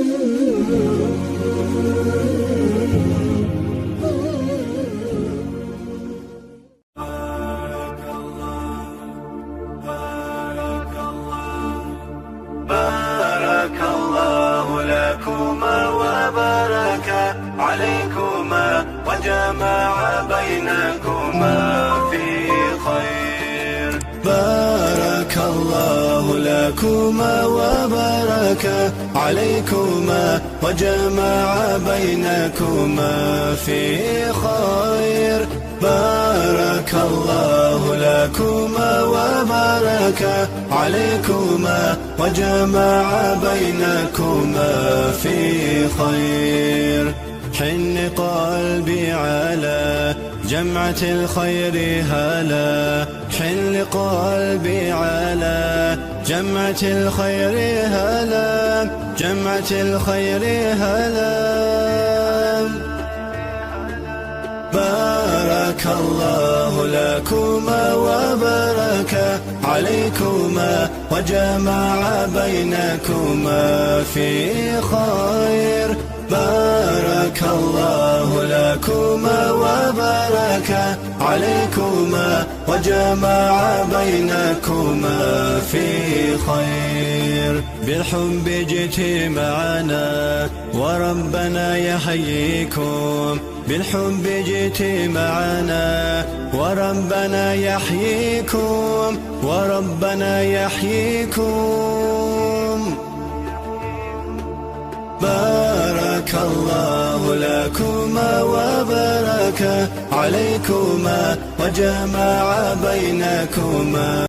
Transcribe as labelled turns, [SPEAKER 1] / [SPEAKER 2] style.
[SPEAKER 1] بارك الله لكما وبارك عليكما وجمع بينكما في خير. بارك الله لكما وبارك عليكما وجمع بينكما في خير. بارك الله لكما وبارك عليكما وجمع بينكما في خير. حن قلبي على جمعة الخير هلا، حن قلبي على جمعة الخير هلا، جمعة الخير هلا. بارك الله لكما وبارك عليكما وجمع بينكما في خير. بارك الله لكما وبارك عليكما وجمع بينكما في خير. بالحب جئت معنا وربنا يحييكم، بالحب جئت معنا وربنا يحييكم، وربنا يحييكم. بارك الله لكما وبارك عليكما وجمع بينكما